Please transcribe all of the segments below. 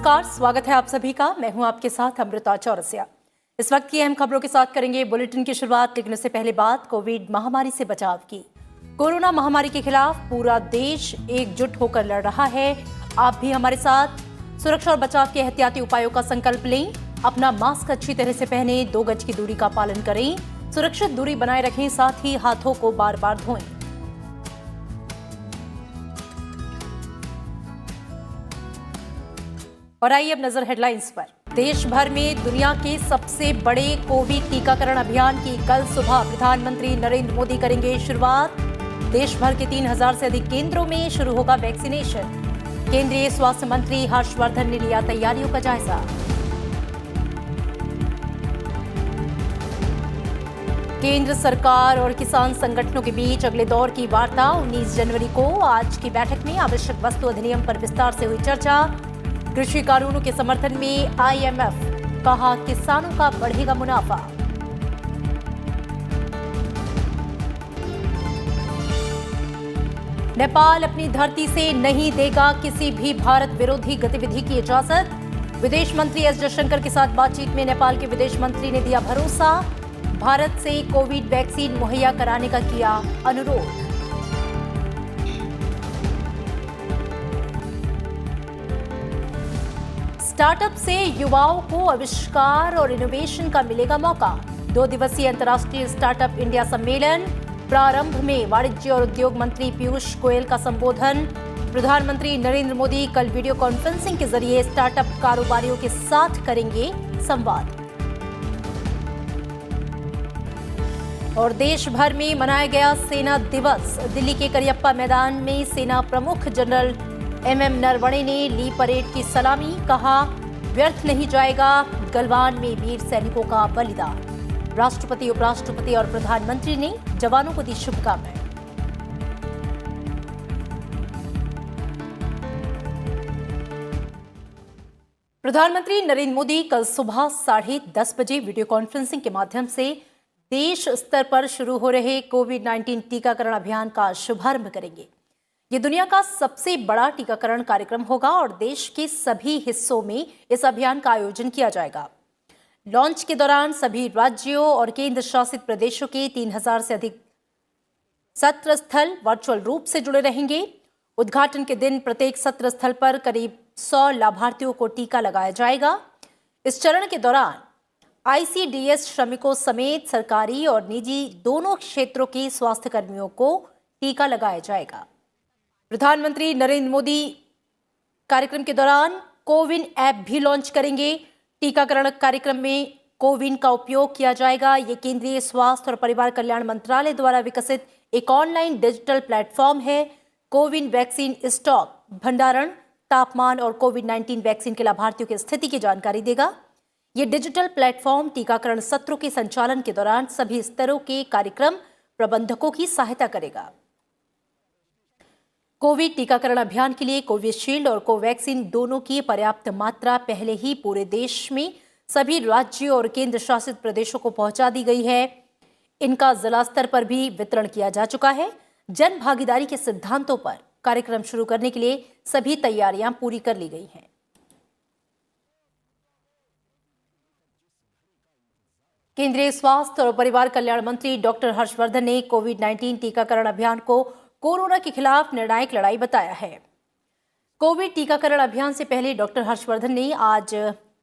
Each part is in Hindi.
नमस्कार, स्वागत है आप सभी का। मैं हूं आपके साथ अमृता चौरसिया। इस वक्त की अहम खबरों के साथ करेंगे बुलेटिन की शुरुआत, लेकिन उससे पहले बात कोविड महामारी से बचाव की। कोरोना महामारी के खिलाफ पूरा देश एकजुट होकर लड़ रहा है। आप भी हमारे साथ सुरक्षा और बचाव के एहतियाती उपायों का संकल्प लें। अपना मास्क अच्छी तरह से पहने, 2 गज की दूरी का पालन करें, सुरक्षित दूरी बनाए रखें, साथ ही हाथों को बार बार धोएं। और आइए अब नजर हेडलाइंस पर। देश भर में दुनिया के सबसे बड़े कोविड टीकाकरण अभियान की कल सुबह प्रधानमंत्री नरेंद्र मोदी करेंगे शुरुआत। देश भर के 3000 से अधिक केंद्रों में शुरू होगा वैक्सीनेशन। केंद्रीय स्वास्थ्य मंत्री हर्षवर्धन ने लिया तैयारियों का जायजा। केंद्र सरकार और किसान संगठनों के बीच अगले दौर की वार्ता 19 जनवरी को। आज की बैठक में आवश्यक वस्तु अधिनियम पर विस्तार से हुई चर्चा। कृषि कानूनों के समर्थन में IMF, कहा किसानों का बढ़ेगा मुनाफा। नेपाल अपनी धरती से नहीं देगा किसी भी भारत विरोधी गतिविधि की इजाजत। विदेश मंत्री एस जयशंकर के साथ बातचीत में नेपाल के विदेश मंत्री ने दिया भरोसा। भारत से कोविड वैक्सीन मुहैया कराने का किया अनुरोध। स्टार्टअप से युवाओं को आविष्कार और इनोवेशन का मिलेगा मौका। 2 दिवसीय अंतर्राष्ट्रीय स्टार्टअप इंडिया सम्मेलन। प्रारंभ में वाणिज्य और उद्योग मंत्री पीयूष गोयल का संबोधन। प्रधानमंत्री नरेंद्र मोदी कल वीडियो कॉन्फ्रेंसिंग के जरिए स्टार्टअप कारोबारियों के साथ करेंगे संवाद। और देश भर में मनाया गया सेना दिवस। दिल्ली के करियप्पा मैदान में सेना प्रमुख जनरल MM नरवणे ने ली परेड की सलामी। कहा व्यर्थ नहीं जाएगा गलवान में वीर सैनिकों का बलिदान। राष्ट्रपति, उपराष्ट्रपति और प्रधानमंत्री ने जवानों को दी शुभकामनाएं। प्रधानमंत्री नरेंद्र मोदी कल सुबह 10:30 बजे वीडियो कॉन्फ्रेंसिंग के माध्यम से देश स्तर पर शुरू हो रहे कोविड-19 टीकाकरण अभियान का शुभारंभ करेंगे। ये दुनिया का सबसे बड़ा टीकाकरण कार्यक्रम होगा और देश के सभी हिस्सों में इस अभियान का आयोजन किया जाएगा। लॉन्च के दौरान सभी राज्यों और केंद्र शासित प्रदेशों के 3000 से अधिक सत्र स्थल वर्चुअल रूप से जुड़े रहेंगे। उद्घाटन के दिन प्रत्येक सत्र स्थल पर करीब 100 लाभार्थियों को टीका लगाया जाएगा। इस चरण के दौरान ICDS श्रमिकों समेत सरकारी और निजी दोनों क्षेत्रों के स्वास्थ्य कर्मियों को टीका लगाया जाएगा। प्रधानमंत्री नरेंद्र मोदी कार्यक्रम के दौरान कोविन ऐप भी लॉन्च करेंगे। टीकाकरण कार्यक्रम में कोविन का उपयोग किया जाएगा। ये केंद्रीय स्वास्थ्य और परिवार कल्याण मंत्रालय द्वारा विकसित एक ऑनलाइन डिजिटल प्लेटफॉर्म है। कोविन वैक्सीन स्टॉक, भंडारण, तापमान और कोविड-19 वैक्सीन के लाभार्थियों की स्थिति की जानकारी देगा। ये डिजिटल प्लेटफॉर्म टीकाकरण सत्रों के संचालन के दौरान सभी स्तरों के कार्यक्रम प्रबंधकों की सहायता करेगा। कोविड टीकाकरण अभियान के लिए कोविशील्ड और कोवैक्सीन दोनों की पर्याप्त मात्रा पहले ही पूरे देश में सभी राज्यों और केंद्र शासित प्रदेशों को पहुंचा दी गई है। इनका जिला स्तर पर भी वितरण किया जा चुका है। जन भागीदारी के सिद्धांतों पर कार्यक्रम शुरू करने के लिए सभी तैयारियां पूरी कर ली गई हैं। केंद्रीय स्वास्थ्य और परिवार कल्याण मंत्री डॉक्टर हर्षवर्धन ने कोविड-19 टीकाकरण अभियान को कोरोना के खिलाफ निर्णायक लड़ाई बताया है। कोविड टीकाकरण अभियान से पहले डॉक्टर हर्षवर्धन ने आज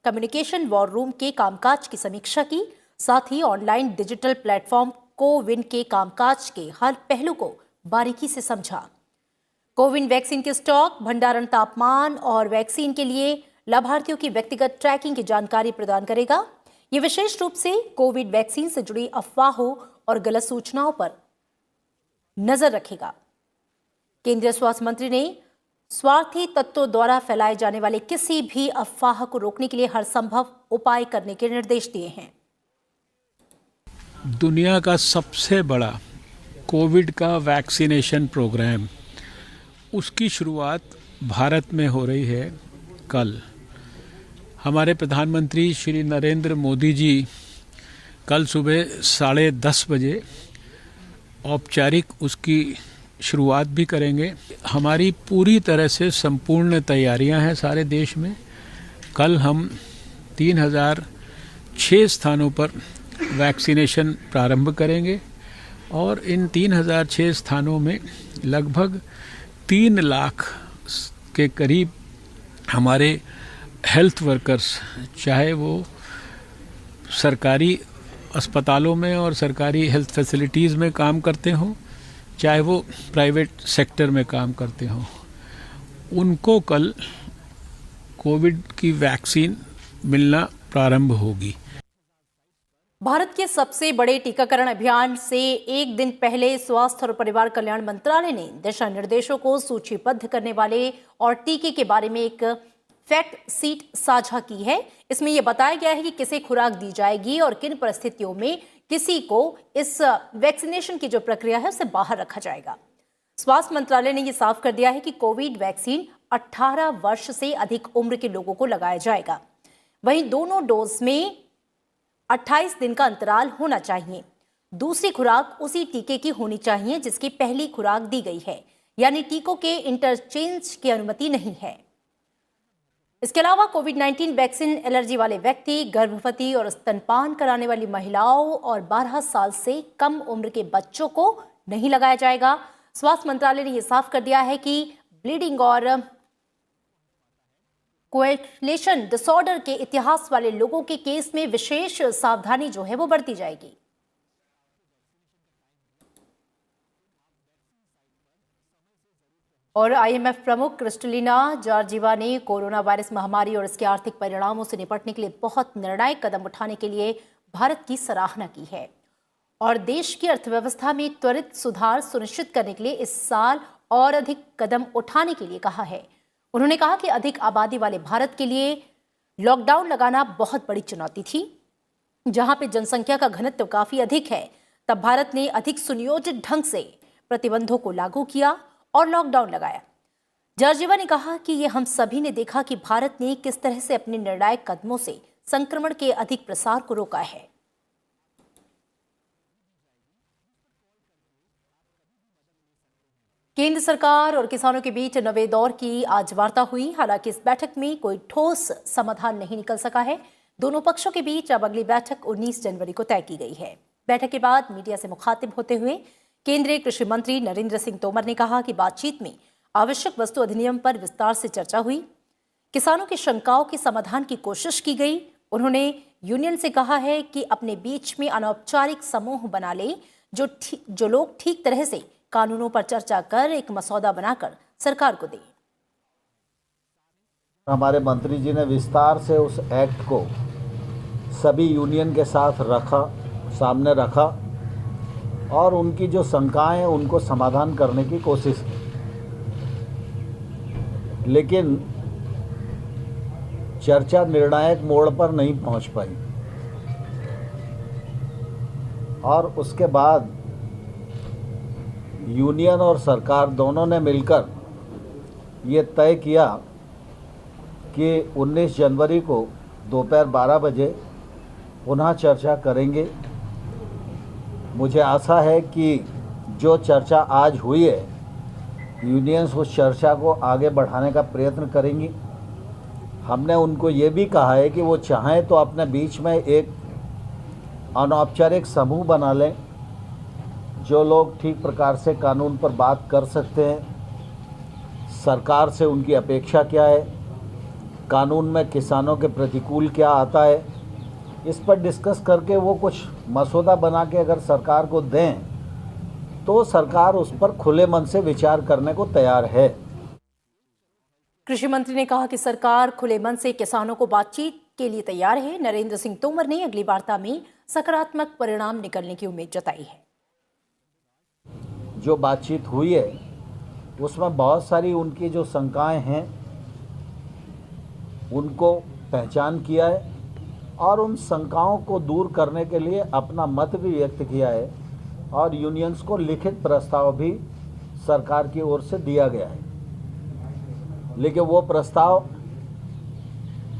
कम्युनिकेशन वॉर रूम के कामकाज की समीक्षा की। साथ ही ऑनलाइन डिजिटल प्लेटफॉर्म कोविन के कामकाज के हर पहलू को बारीकी से समझा। कोविन वैक्सीन के स्टॉक, भंडारण, तापमान और वैक्सीन के लिए लाभार्थियों की व्यक्तिगत ट्रैकिंग की जानकारी प्रदान करेगा। ये विशेष रूप से कोविड वैक्सीन से जुड़ी अफवाहों और गलत सूचनाओं पर नजर रखेगा। केंद्रीय स्वास्थ्य मंत्री ने स्वार्थी तत्वों द्वारा फैलाए जाने वाले किसी भी अफवाह को रोकने के लिए हर संभव उपाय करने के निर्देश दिए हैं। दुनिया का सबसे बड़ा कोविड का वैक्सीनेशन प्रोग्राम, उसकी शुरुआत भारत में हो रही है कल। हमारे प्रधानमंत्री श्री नरेंद्र मोदी जी कल सुबह 10:30 बजे औपचारिक उसकी शुरुआत भी करेंगे। हमारी पूरी तरह से संपूर्ण तैयारियां हैं सारे देश में। कल हम 3006 स्थानों पर वैक्सीनेशन प्रारंभ करेंगे और इन 3006 स्थानों में लगभग 3 लाख के करीब हमारे हेल्थ वर्कर्स, चाहे वो सरकारी अस्पतालों में और सरकारी हेल्थ फैसिलिटीज़ में काम करते हों, चाहे वो प्राइवेट सेक्टर में काम करते हों, उनको कल कोविड की वैक्सीन मिलना प्रारंभ होगी। भारत के सबसे बड़े टीकाकरण अभियान से एक दिन पहले स्वास्थ्य और परिवार कल्याण मंत्रालय ने दिशा निर्देशों को सूचीबद्ध करने वाले और टीके के बारे में एक फैक्ट शीट साझा की है। इसमें यह बताया गया है कि किसे खुराक दी जाएगी और किन परिस्थितियों में किसी को इस वैक्सीनेशन की जो प्रक्रिया है उसे बाहर रखा जाएगा। स्वास्थ्य मंत्रालय ने यह साफ कर दिया है कि कोविड वैक्सीन 18 वर्ष से अधिक उम्र के लोगों को लगाया जाएगा। वहीं दोनों डोज में 28 दिन का अंतराल होना चाहिए। दूसरी खुराक उसी टीके की होनी चाहिए जिसकी पहली खुराक दी गई है, यानी टीकों के इंटरचेंज की अनुमति नहीं है। इसके अलावा कोविड-19 वैक्सीन एलर्जी वाले व्यक्ति, गर्भवती और स्तनपान कराने वाली महिलाओं और 12 साल से कम उम्र के बच्चों को नहीं लगाया जाएगा। स्वास्थ्य मंत्रालय ने यह साफ कर दिया है कि ब्लीडिंग और कोएगुलेशन डिसऑर्डर के इतिहास वाले लोगों के केस में विशेष सावधानी जो है वो बरती जाएगी। और आईएमएफ प्रमुख क्रिस्टलिना जॉर्जिवा ने कोरोना वायरस महामारी और इसके आर्थिक परिणामों से निपटने के लिए बहुत निर्णायक कदम उठाने के लिए भारत की सराहना की है और देश की अर्थव्यवस्था में त्वरित सुधार सुनिश्चित करने के लिए इस साल और अधिक कदम उठाने के लिए कहा है। उन्होंने कहा कि अधिक आबादी वाले भारत के लिए लॉकडाउन लगाना बहुत बड़ी चुनौती थी। जहां पे जनसंख्या का घनत्व काफी अधिक है, तब भारत ने अधिक सुनियोजित ढंग से प्रतिबंधों को लागू किया और लॉकडाउन लगाया। जॉर्जिवा ने कहा कि ये हम सभी ने देखा कि भारत ने किस तरह से अपने निर्णायक कदमों से संक्रमण के अधिक प्रसार को रोका है। केंद्र सरकार और किसानों के बीच नवे दौर की आज वार्ता हुई। हालांकि इस बैठक में कोई ठोस समाधान नहीं निकल सका है। दोनों पक्षों के बीच अब अगली बैठक 19 जनवरी को तय की गई है। बैठक के बाद मीडिया से मुखातिब होते हुए केंद्रीय कृषि मंत्री नरेंद्र सिंह तोमर ने कहा कि बातचीत में आवश्यक वस्तु अधिनियम पर विस्तार से चर्चा हुई। किसानों की शंकाओं के समाधान की कोशिश की गई। उन्होंने यूनियन से कहा है कि अपने बीच में अनौपचारिक समूह बना ले, जो लोग ठीक तरह से कानूनों पर चर्चा कर एक मसौदा बनाकर सरकार को दें। हमारे मंत्री जी ने विस्तार से उस एक्ट को सभी यूनियन के साथ सामने रखा और उनकी जो शंकाएं हैं उनको समाधान करने की कोशिश की, लेकिन चर्चा निर्णायक मोड़ पर नहीं पहुंच पाई। और उसके बाद यूनियन और सरकार दोनों ने मिलकर ये तय किया कि 19 जनवरी को दोपहर 12 बजे पुनः चर्चा करेंगे। मुझे आशा है कि जो चर्चा आज हुई है, यूनियंस उस चर्चा को आगे बढ़ाने का प्रयत्न करेंगी। हमने उनको ये भी कहा है कि वो चाहें तो अपने बीच में एक अनौपचारिक समूह बना लें, जो लोग ठीक प्रकार से कानून पर बात कर सकते हैं। सरकार से उनकी अपेक्षा क्या है, कानून में किसानों के प्रतिकूल क्या आता है, इस पर डिस्कस करके वो कुछ मसौदा बना के अगर सरकार को दें तो सरकार उस पर खुले मन से विचार करने को तैयार है। कृषि मंत्री ने कहा कि सरकार खुले मन से किसानों को बातचीत के लिए तैयार है। नरेंद्र सिंह तोमर ने अगली वार्ता में सकारात्मक परिणाम निकलने की उम्मीद जताई है। जो बातचीत हुई है उसमें बहुत सारी उनकी जो शंकाएं हैं उनको पहचान किया है और उन शंकाओं को दूर करने के लिए अपना मत भी व्यक्त किया है और यूनियंस को लिखित प्रस्ताव भी सरकार की ओर से दिया गया है। लेकिन वो प्रस्ताव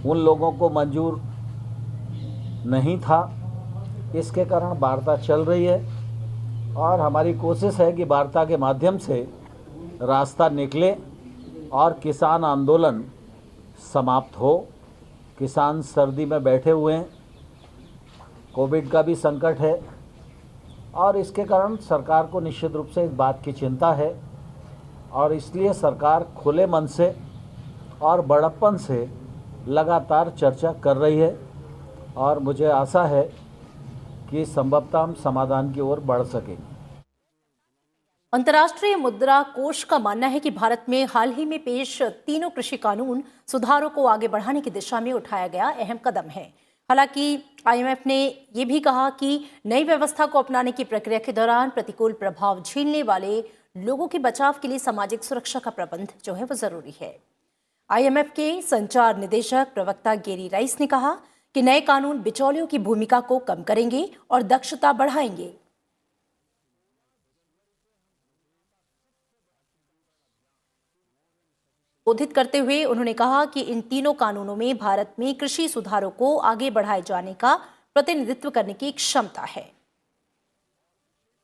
उन लोगों को मंजूर नहीं था। इसके कारण वार्ता चल रही है और हमारी कोशिश है कि वार्ता के माध्यम से रास्ता निकले और किसान आंदोलन समाप्त हो किसान सर्दी में बैठे हुए हैं, कोविड का भी संकट है और इसके कारण सरकार को निश्चित रूप से इस बात की चिंता है और इसलिए सरकार खुले मन से और बड़प्पन से लगातार चर्चा कर रही है और मुझे आशा है कि संभवतः हम समाधान की ओर बढ़ सकेंगे। अंतर्राष्ट्रीय मुद्रा कोष का मानना है कि भारत में हाल ही में पेश तीनों कृषि कानून सुधारों को आगे बढ़ाने की दिशा में उठाया गया अहम कदम है। हालांकि आईएमएफ ने यह भी कहा कि नई व्यवस्था को अपनाने की प्रक्रिया के दौरान प्रतिकूल प्रभाव झेलने वाले लोगों के बचाव के लिए सामाजिक सुरक्षा का प्रबंध जो है वो जरूरी है। आईएमएफ के संचार निदेशक प्रवक्ता गेरी राइस ने कहा कि नए कानून बिचौलियों की भूमिका को कम करेंगे और दक्षता बढ़ाएंगे। संबोधित करते हुए उन्होंने कहा कि इन तीनों कानूनों में भारत में कृषि सुधारों को आगे बढ़ाए जाने का प्रतिनिधित्व करने की क्षमता है।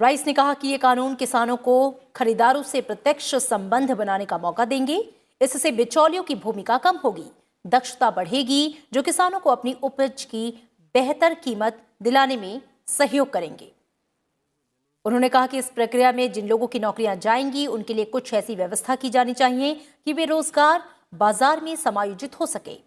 राइस ने कहा कि ये कानून किसानों को खरीदारों से प्रत्यक्ष संबंध बनाने का मौका देंगे। इससे बिचौलियों की भूमिका कम होगी, दक्षता बढ़ेगी, जो किसानों को अपनी उपज की बेहतर कीमत दिलाने में सहयोग करेंगे। उन्होंने कहा कि इस प्रक्रिया में जिन लोगों की नौकरियां जाएंगी उनके लिए कुछ ऐसी व्यवस्था की जानी चाहिए कि वे रोजगार बाजार में समायोजित हो सके।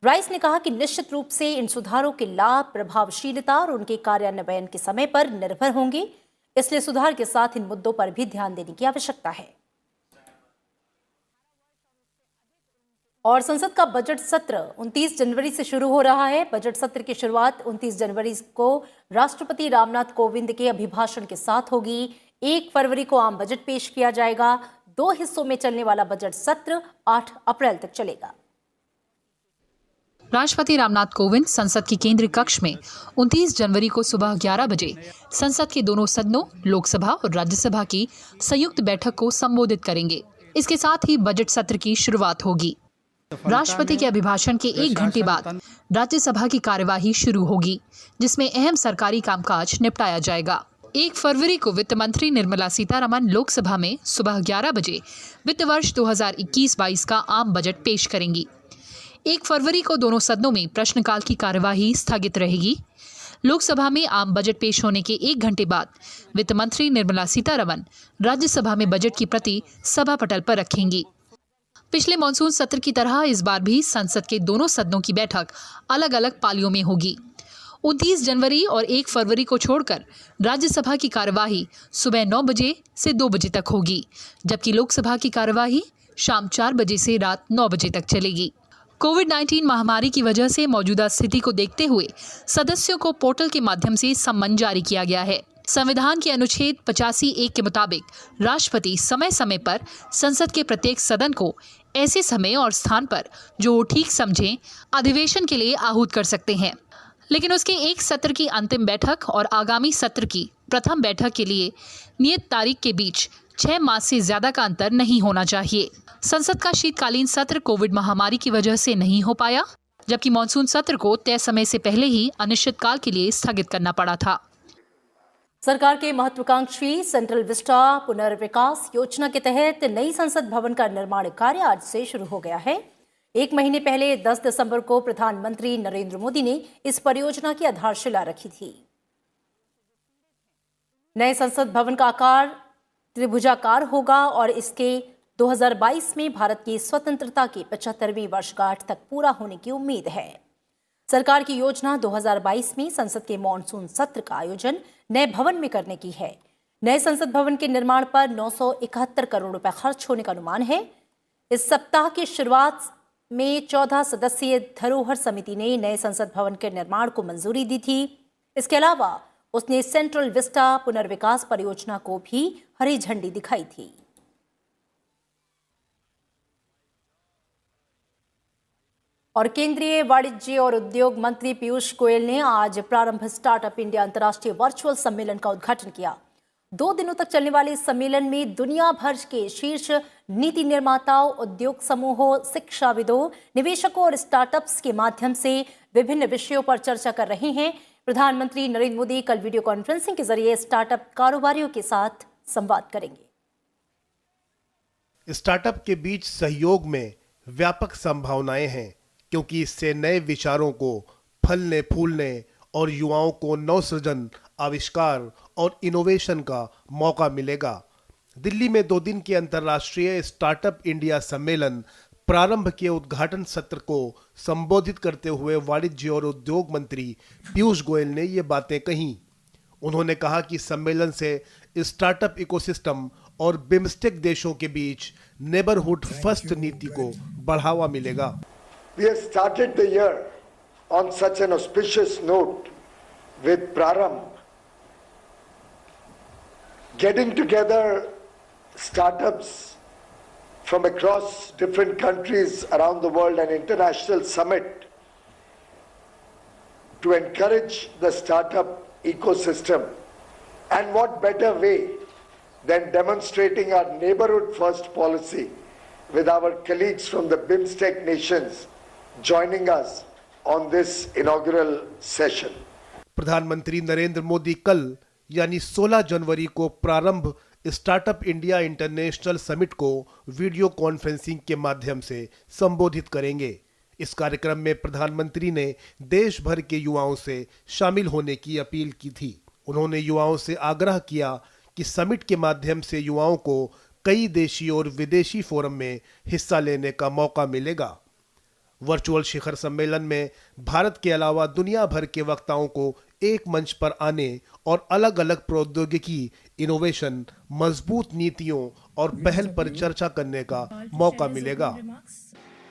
राइस ने कहा कि निश्चित रूप से इन सुधारों के लाभ प्रभावशीलता और उनके कार्यान्वयन के समय पर निर्भर होंगे, इसलिए सुधार के साथ इन मुद्दों पर भी ध्यान देने की आवश्यकता है। और संसद का बजट सत्र 29 जनवरी से शुरू हो रहा है। बजट सत्र की शुरुआत 29 जनवरी को राष्ट्रपति रामनाथ कोविंद के अभिभाषण के साथ होगी। 1 फरवरी को आम बजट पेश किया जाएगा। 2 हिस्सों में चलने वाला बजट सत्र 8 अप्रैल तक चलेगा। राष्ट्रपति रामनाथ कोविंद संसद की केंद्रीय कक्ष में 29 जनवरी को सुबह 11 बजे संसद के दोनों सदनों लोकसभा और राज्यसभा की संयुक्त बैठक को संबोधित करेंगे। इसके साथ ही बजट सत्र की शुरुआत होगी। राष्ट्रपति के अभिभाषण के 1 घंटे बाद राज्यसभा की कार्यवाही शुरू होगी, जिसमें अहम सरकारी कामकाज निपटाया जाएगा। 1 फरवरी को वित्त मंत्री निर्मला सीतारमण लोकसभा में सुबह 11 बजे वित्त वर्ष 2021-22 का आम बजट पेश करेंगी। 1 फरवरी को दोनों सदनों में प्रश्नकाल की कार्यवाही स्थगित रहेगी। लोकसभा में आम बजट पेश होने के 1 घंटे बाद वित्त मंत्री निर्मला सीतारमण राज्यसभा में बजट की प्रति सभा पटल पर रखेंगी। पिछले मॉनसून सत्र की तरह इस बार भी संसद के दोनों सदनों की बैठक अलग अलग पालियों में होगी। 29 जनवरी और 1 फरवरी को छोड़कर राज्यसभा की कार्यवाही सुबह 9 बजे से 2 बजे तक होगी, जबकि लोकसभा की कार्यवाही शाम 4 बजे से रात 9 बजे तक चलेगी। कोविड-19 महामारी की वजह से मौजूदा स्थिति को देखते हुए सदस्यों को पोर्टल के माध्यम से सम्मन जारी किया गया है। संविधान के अनुच्छेद 85(1) के मुताबिक राष्ट्रपति समय समय पर संसद के प्रत्येक सदन को ऐसे समय और स्थान पर जो वो ठीक समझें अधिवेशन के लिए आहूत कर सकते हैं, लेकिन उसके एक सत्र की अंतिम बैठक और आगामी सत्र की प्रथम बैठक के लिए नियत तारीख के बीच 6 मास से ज्यादा का अंतर नहीं होना चाहिए। संसद का शीतकालीन सत्र कोविड महामारी की वजह से नहीं हो पाया, जबकि मॉनसून सत्र को तय समय से पहले ही अनिश्चितकाल के लिए स्थगित करना पड़ा था। सरकार के महत्वाकांक्षी सेंट्रल विस्टा पुनर्विकास योजना के तहत नई संसद भवन का निर्माण कार्य आज से शुरू हो गया है। 1 महीने पहले 10 दिसंबर को प्रधानमंत्री नरेंद्र मोदी ने इस परियोजना की आधारशिला रखी थी। नए संसद भवन का आकार त्रिभुजाकार होगा और इसके 2022 में भारत की स्वतंत्रता की 75वीं वर्षगांठ तक पूरा होने की उम्मीद है। सरकार की योजना 2022 में संसद के मॉनसून सत्र का आयोजन नए भवन में करने की है। नए संसद भवन के निर्माण पर 971 करोड़ रुपए खर्च होने का अनुमान है। इस सप्ताह की शुरुआत में 14 सदस्यीय धरोहर समिति ने नए संसद भवन के निर्माण को मंजूरी दी थी। इसके अलावा उसने सेंट्रल विस्टा पुनर्विकास परियोजना को भी हरी झंडी दिखाई थी। और केंद्रीय वाणिज्य और उद्योग मंत्री पीयूष गोयल ने आज प्रारंभ स्टार्टअप इंडिया अंतर्राष्ट्रीय वर्चुअल सम्मेलन का उद्घाटन किया। 2 दिनों तक चलने वाले इस सम्मेलन में दुनिया भर के शीर्ष नीति निर्माताओं, उद्योग समूहों, शिक्षाविदों, निवेशकों और स्टार्टअप्स के माध्यम से विभिन्न विषयों पर चर्चा कर रहे हैं। प्रधानमंत्री नरेंद्र मोदी कल वीडियो कॉन्फ्रेंसिंग के जरिए स्टार्टअप कारोबारियों के साथ संवाद करेंगे। स्टार्टअप के बीच सहयोग में व्यापक संभावनाएं हैं। क्योंकि इससे नए विचारों को फलने फूलने और युवाओं को नवसृजन, आविष्कार और इनोवेशन का मौका मिलेगा। दिल्ली में 2 दिन के अंतर्राष्ट्रीय स्टार्टअप इंडिया सम्मेलन प्रारंभ के उद्घाटन सत्र को संबोधित करते हुए वाणिज्य और उद्योग मंत्री पीयूष गोयल ने ये बातें कहीं। उन्होंने कहा कि सम्मेलन से स्टार्टअप इकोसिस्टम और बिम्स्टेक देशों के बीच नेबरहुड फर्स्ट नीति को बढ़ावा मिलेगा। We have started the year on such an auspicious note with Prarambh, getting together startups from across different countries around the world, an international summit to encourage the startup ecosystem. And what better way than demonstrating our neighborhood first policy with our colleagues from the BIMSTEC nations joining us on this inaugural session. प्रधानमंत्री नरेंद्र मोदी कल यानी 16 जनवरी को प्रारंभ स्टार्टअप इंडिया इंटरनेशनल समिट को वीडियो कॉन्फ्रेंसिंग के माध्यम से संबोधित करेंगे। इस कार्यक्रम में प्रधानमंत्री ने देश भर के युवाओं से शामिल होने की अपील की थी। उन्होंने युवाओं से आग्रह किया कि समिट के माध्यम से युवाओं को कई देशी और विदेशी फोरम में हिस्सा लेने का मौका मिलेगा। वर्चुअल शिखर सम्मेलन में भारत के अलावा दुनिया भर के वक्ताओं को एक मंच पर आने और अलग अलग प्रौद्योगिकी, इनोवेशन, मजबूत नीतियों और पहल पर चर्चा करने का मौका मिलेगा।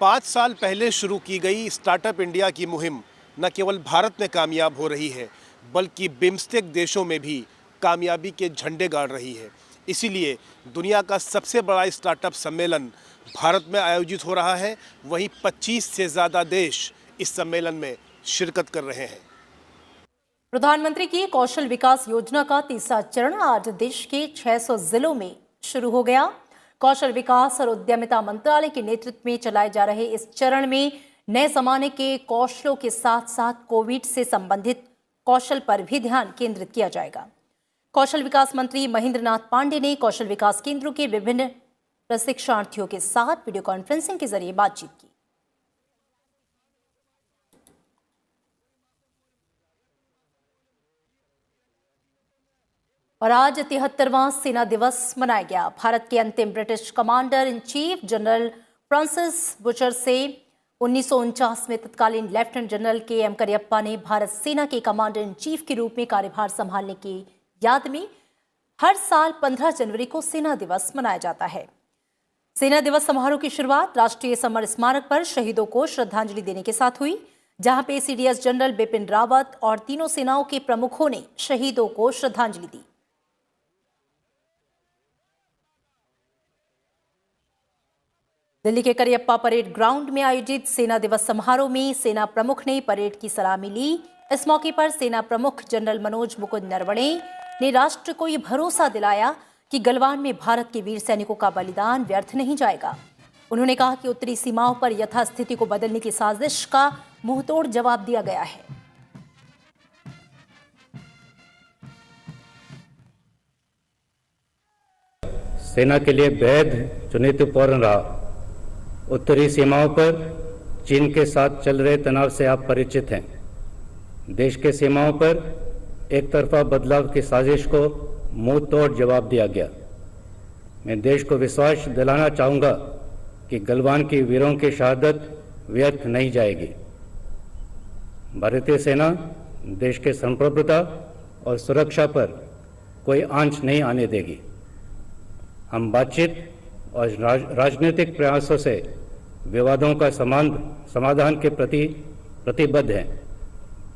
5 साल पहले शुरू की गई स्टार्टअप इंडिया की मुहिम न केवल भारत में कामयाब हो रही है, बल्कि बिम्स्टेक देशों में भी कामयाबी के झंडे गाड़ रही है। इसीलिए दुनिया का सबसे बड़ा स्टार्टअप सम्मेलन भारत में आयोजित हो रहा है। वहीं 25 से ज़्यादा देश इस सम्मेलन में शिरकत कर रहे हैं। प्रधानमंत्री की कौशल विकास योजना का तीसरा चरण आज देश के 600 जिलों में शुरू हो गया। कौशल विकास और उद्यमिता मंत्रालय के नेतृत्व में चलाए जा रहे इस चरण में नए जमाने के कौशलों के साथ साथ कोविड से संबंधित कौशल पर भी ध्यान केंद्रित किया जाएगा। कौशल विकास मंत्री महेंद्र नाथ पांडे ने कौशल विकास केंद्रों के विभिन्न प्रशिक्षणार्थियों के साथ वीडियो कॉन्फ्रेंसिंग के जरिए बातचीत की। और आज 73वां सेना दिवस मनाया गया। भारत के अंतिम British commander in chief general Francis butcher से 1949 में तत्कालीन लेफ्टिनेंट जनरल के.एम. करियप्पा ने भारत सेना के कमांडर इन चीफ के रूप में कार्यभार संभालने की याद में हर साल 15 जनवरी को सेना दिवस मनाया जाता है। सेना दिवस समारोह की शुरुआत राष्ट्रीय समर स्मारक पर शहीदों को श्रद्धांजलि देने के साथ हुई, जहां पे सीडीएस जनरल बिपिन रावत और तीनों सेनाओं के प्रमुखों ने शहीदों को श्रद्धांजलि दी। दिल्ली के करियप्पा परेड ग्राउंड में आयोजित सेना दिवस समारोह में सेना प्रमुख ने परेड की सलामी ली। इस मौके पर सेना प्रमुख जनरल मनोज मुकुंद नरवणे ने राष्ट्र को ये भरोसा दिलाया कि गलवान में भारत के वीर सैनिकों का बलिदान व्यर्थ नहीं जाएगा। उन्होंने कहा कि उत्तरी सीमाओं पर यथास्थिति को बदलने की साजिश का मुंहतोड़ जवाब दिया गया है। सेना के लिए बेहद चुनौतीपूर्ण रहा। उत्तरी सीमाओं पर चीन के साथ चल रहे तनाव से आप परिचित हैं। देश के सीमाओं पर एक तरफा बदलाव की साजिश को मुंह तोड़ जवाब दिया गया। मैं देश को विश्वास दिलाना चाहूँगा कि गलवान की वीरों की शहादत व्यर्थ नहीं जाएगी। भारतीय सेना देश के संप्रभुता और सुरक्षा पर कोई आंच नहीं आने देगी। हम बातचीत और राजनीतिक प्रयासों से विवादों का समाधान के प्रति प्रतिबद्ध हैं,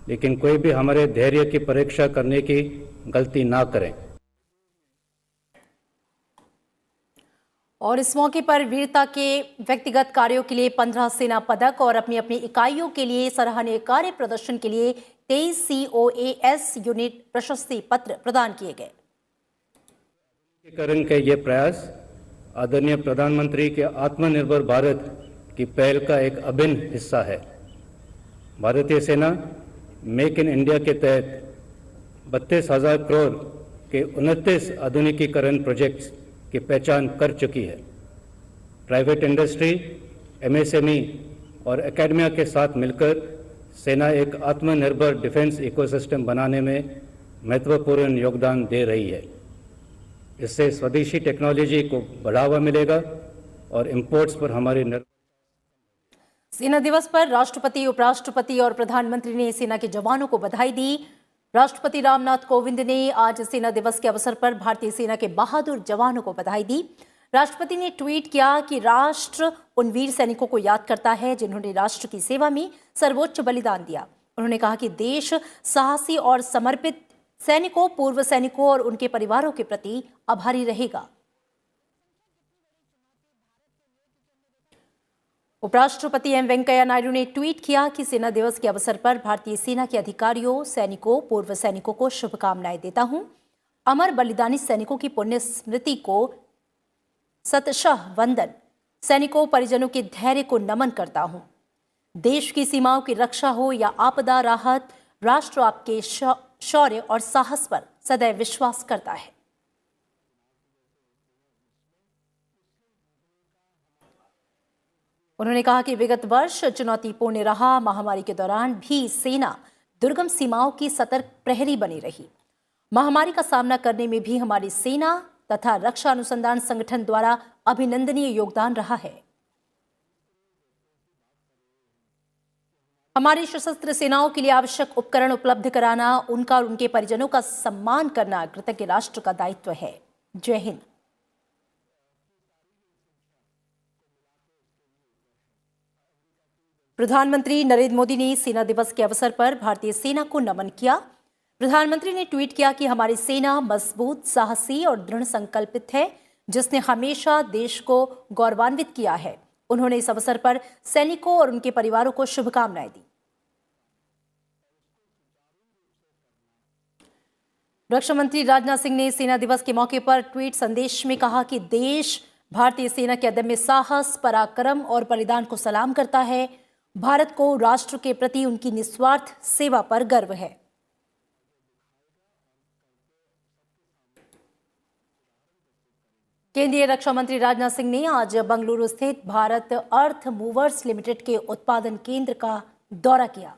लेकिन कोई भी हमारे धैर्य की परीक्षा करने की गलती ना करें। और इस मौके पर वीरता के व्यक्तिगत कार्यों के लिए 15 सेना पदक और अपनी अपनी इकाइयों के लिए सराहनीय कार्य प्रदर्शन के लिए 23 COAS यूनिट प्रशस्ति पत्र प्रदान किए गए। करण के ये प्रयास आदरणीय प्रधानमंत्री के आत्मनिर्भर भारत की पहल का एक अभिन्न हिस्सा है। भारतीय सेना मेक इन इंडिया के तहत 32,000 करोड़ के 29 आधुनिकीकरण प्रोजेक्ट्स की पहचान कर चुकी है। प्राइवेट इंडस्ट्री, MSME और एकेडमिया के साथ मिलकर सेना एक आत्मनिर्भर डिफेंस इकोसिस्टम बनाने में महत्वपूर्ण योगदान दे रही है। इससे स्वदेशी टेक्नोलॉजी को बढ़ावा मिलेगा और इंपोर्ट्स पर हमारी सेना दिवस पर राष्ट्रपति, उपराष्ट्रपति और प्रधानमंत्री ने सेना के जवानों को बधाई दी। राष्ट्रपति रामनाथ कोविंद ने आज सेना दिवस के अवसर पर भारतीय सेना के बहादुर जवानों को बधाई दी। राष्ट्रपति ने ट्वीट किया कि राष्ट्र उन वीर सैनिकों को याद करता है जिन्होंने राष्ट्र की सेवा में सर्वोच्च बलिदान दिया। उन्होंने कहा कि देश साहसी और समर्पित सैनिकों, पूर्व सैनिकों और उनके परिवारों के प्रति आभारी रहेगा। उपराष्ट्रपति एम वेंकैया नायडू ने ट्वीट किया कि सेना दिवस के अवसर पर भारतीय सेना के अधिकारियों, सैनिकों, पूर्व सैनिकों को शुभकामनाएं देता हूं। अमर बलिदानी सैनिकों की पुण्य स्मृति को शतशः वंदन। सैनिकों, परिजनों के धैर्य को नमन करता हूं। देश की सीमाओं की रक्षा हो या आपदा राहत, राष्ट्र आपके शौर्य और साहस पर सदैव विश्वास करता है। उन्होंने कहा कि विगत वर्ष चुनौतीपूर्ण रहा। महामारी के दौरान भी सेना दुर्गम सीमाओं की सतर्क प्रहरी बनी रही। महामारी का सामना करने में भी हमारी सेना तथा रक्षा अनुसंधान संगठन द्वारा अभिनंदनीय योगदान रहा है। हमारी सशस्त्र सेनाओं के लिए आवश्यक उपकरण उपलब्ध कराना, उनका और उनके परिजनों का सम्मान करना कृतज्ञ राष्ट्र का दायित्व है। जय हिंद। प्रधानमंत्री नरेंद्र मोदी ने सेना दिवस के अवसर पर भारतीय सेना को नमन किया। प्रधानमंत्री ने ट्वीट किया कि हमारी सेना मजबूत, साहसी और दृढ़ संकल्पित है, जिसने हमेशा देश को गौरवान्वित किया है। उन्होंने इस अवसर पर सैनिकों और उनके परिवारों को शुभकामनाएं दी। रक्षा मंत्री राजनाथ सिंह ने सेना दिवस के मौके पर ट्वीट संदेश में कहा कि देश भारतीय सेना के अदम्य साहस, पराक्रम और बलिदान को सलाम करता है। भारत को राष्ट्र के प्रति उनकी निस्वार्थ सेवा पर गर्व है। केंद्रीय रक्षा मंत्री राजनाथ सिंह ने आज बंगलुरु स्थित भारत अर्थ मूवर्स लिमिटेड के उत्पादन केंद्र का दौरा किया।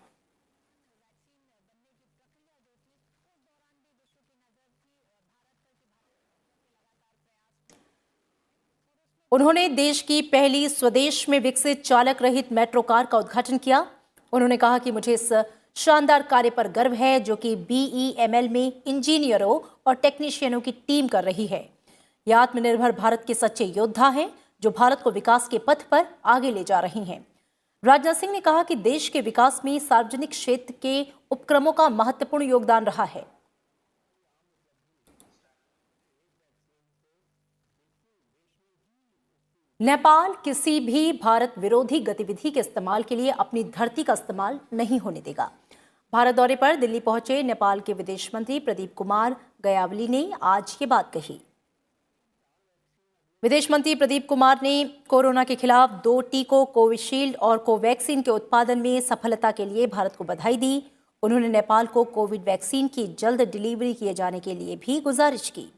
उन्होंने देश की पहली स्वदेश में विकसित चालक रहित मेट्रो कार का उद्घाटन किया। उन्होंने कहा कि मुझे इस शानदार कार्य पर गर्व है जो कि BEML में इंजीनियरों और टेक्नीशियनों की टीम कर रही है। ये आत्मनिर्भर भारत के सच्चे योद्धा हैं जो भारत को विकास के पथ पर आगे ले जा रही हैं। राजनाथ सिंह ने कहा कि देश के विकास में सार्वजनिक क्षेत्र के उपक्रमों का महत्वपूर्ण योगदान रहा है। नेपाल किसी भी भारत विरोधी गतिविधि के इस्तेमाल के लिए अपनी धरती का इस्तेमाल नहीं होने देगा। भारत दौरे पर दिल्ली पहुंचे नेपाल के विदेश मंत्री प्रदीप कुमार गयावली ने आज ये बात कही। विदेश मंत्री प्रदीप कुमार ने कोरोना के खिलाफ 2 टीकों कोविशील्ड और कोवैक्सीन के उत्पादन में सफलता के लिए भारत को बधाई दी। उन्होंने नेपाल को कोविड वैक्सीन की जल्द डिलीवरी किए जाने के लिए भी गुजारिश की।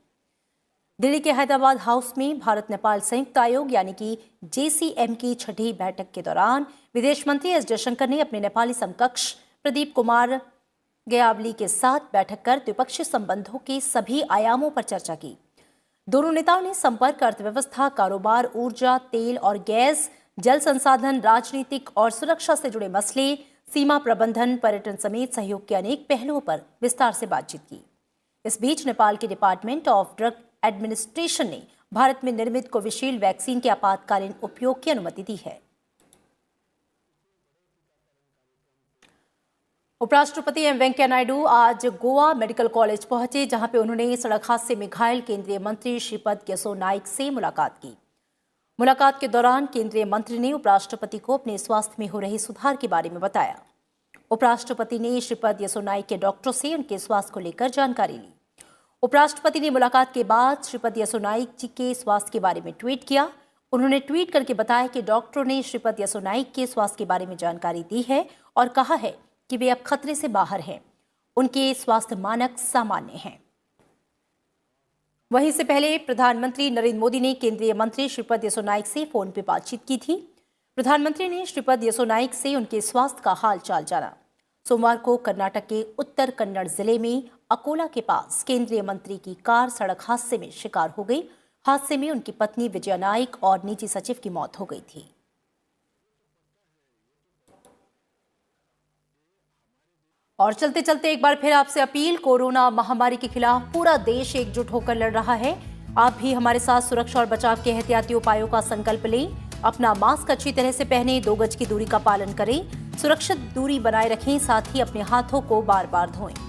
दिल्ली के हैदराबाद हाउस में भारत नेपाल संयुक्त आयोग यानी कि JCM की 6ठी बैठक के दौरान विदेश मंत्री एस जयशंकर ने अपने नेपाली समकक्ष प्रदीप कुमार गयावली के साथ बैठक कर द्विपक्षीय संबंधों के सभी आयामों पर चर्चा की। दोनों नेताओं ने संपर्क, अर्थव्यवस्था, कारोबार, ऊर्जा, तेल और गैस, जल संसाधन, राजनीतिक और सुरक्षा से जुड़े मसले, सीमा प्रबंधन, पर्यटन समेत सहयोग के अनेक पहलुओं पर विस्तार से बातचीत की। इस बीच नेपाल के डिपार्टमेंट ऑफ ड्रग एडमिनिस्ट्रेशन ने भारत में निर्मित कोविशील्ड वैक्सीन के आपातकालीन उपयोग की अनुमति दी है। उपराष्ट्रपति एम वेंकैया नायडू आज गोवा मेडिकल कॉलेज पहुंचे, जहां पे उन्होंने सड़क हादसे में घायल केंद्रीय मंत्री श्रीपद यसो नाइक से मुलाकात की। मुलाकात के दौरान केंद्रीय मंत्री ने उपराष्ट्रपति को अपने स्वास्थ्य में हो रहे सुधार के बारे में बताया। उपराष्ट्रपति ने श्रीपद यसो नाइक के डॉक्टरों से उनके स्वास्थ्य को लेकर जानकारी ली। उपराष्ट्रपति ने मुलाकात के बाद श्रीपद यसो नाइक जी के स्वास्थ्य के बारे में ट्वीट किया। उन्होंने ट्वीट करके बताया कि डॉक्टरों ने श्रीपद यसो नाइक के स्वास्थ्य के बारे में जानकारी दी है और कहा है कि वे अब खतरे से बाहर हैं। उनके स्वास्थ्य मानक सामान्य हैं। वहीं से पहले प्रधानमंत्री नरेंद्र मोदी ने केंद्रीय मंत्री श्रीपद यसो नाइक से फोन पर बातचीत की थी। प्रधानमंत्री ने श्रीपद यसो नाइक से उनके स्वास्थ्य का हाल चाल जाना। सोमवार को कर्नाटक के उत्तर कन्नड़ जिले में अकोला के पास केंद्रीय मंत्री की कार सड़क हादसे में शिकार हो गई। हादसे में उनकी पत्नी विजया नाइक और निजी सचिव की मौत हो गई थी। और चलते चलते एक बार फिर आपसे अपील, कोरोना महामारी के खिलाफ पूरा देश एकजुट होकर लड़ रहा है। आप भी हमारे साथ सुरक्षा और बचाव के एहतियाती उपायों का संकल्प लें। अपना मास्क अच्छी तरह से पहनें, 2 गज की दूरी का पालन करें, सुरक्षित दूरी बनाए रखें, साथ ही अपने हाथों को बार बार धोएं।